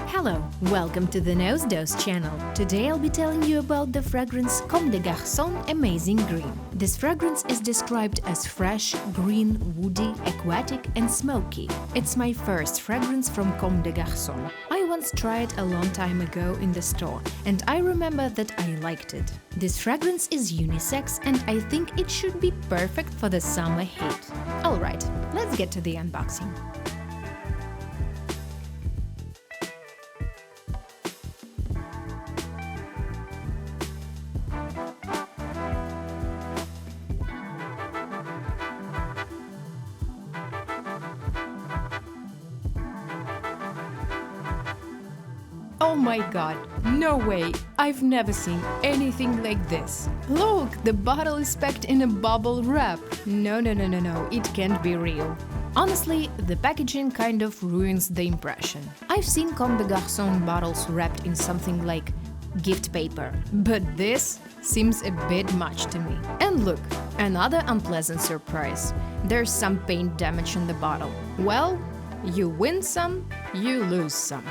Hello, welcome to the Nose Dose channel. Today I'll be telling you about the fragrance Comme de Garçons Amazingreen. This fragrance is described as fresh, green, woody, aquatic and smoky. It's my first fragrance from Comme de Garçons. I once tried a long time ago in the store and I remember that I liked it. This fragrance is unisex and I think it should be perfect for the summer heat. Alright, let's get to the unboxing. Oh my god, no way! I've never seen anything like this. Look, the bottle is packed in a bubble wrap. No, it can't be real. Honestly, the packaging kind of ruins the impression. I've seen Comme de Garçons bottles wrapped in something like gift paper, but this seems a bit much to me. And look, another unpleasant surprise. There's some paint damage on the bottle. Well, you win some, you lose some.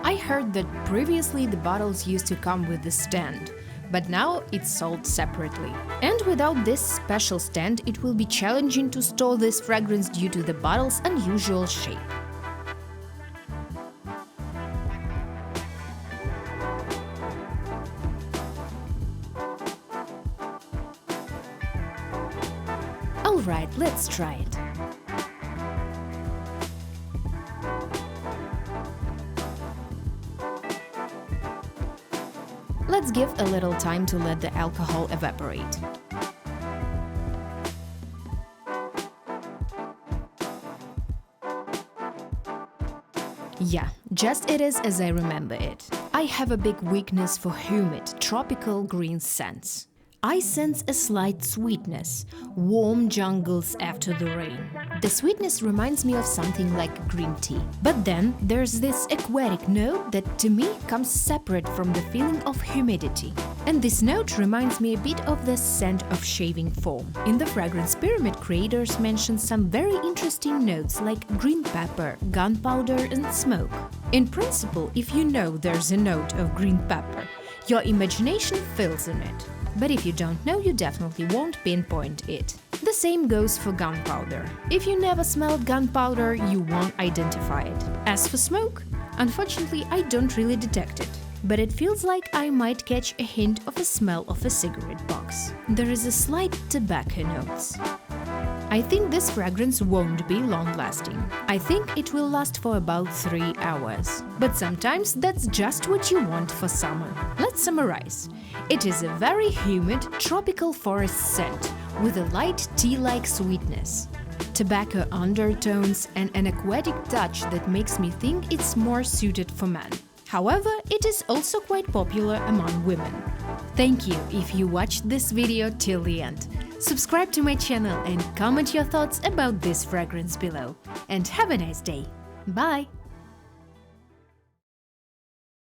I heard that previously the bottles used to come with the stand, but now it's sold separately. And without this special stand, it will be challenging to store this fragrance due to the bottle's unusual shape. Alright, let's try it. Let's give a little time to let the alcohol evaporate. Yeah, just it is as I remember it. I have a big weakness for humid, tropical green scents. I sense a slight sweetness, warm jungles after the rain. The sweetness reminds me of something like green tea. But then there's this aquatic note that to me comes separate from the feeling of humidity. And this note reminds me a bit of the scent of shaving foam. In the fragrance pyramid, creators mention some very interesting notes like green pepper, gunpowder and smoke. In principle, if you know there's a note of green pepper, your imagination fills in it. But if you don't know, you definitely won't pinpoint it. The same goes for gunpowder. If you never smelled gunpowder, you won't identify it. As for smoke, unfortunately I don't really detect it, but it feels like I might catch a hint of a smell of a cigarette box. There is a slight tobacco notes. I think this fragrance won't be long-lasting. I think it will last for about 3 hours. But sometimes that's just what you want for summer. Let's summarize. It is a very humid, tropical forest scent with a light tea-like sweetness, tobacco undertones and an aquatic touch that makes me think it's more suited for men. However, it is also quite popular among women. Thank you if you watched this video till the end. Subscribe to my channel and comment your thoughts about this fragrance below. And have a nice day. Bye!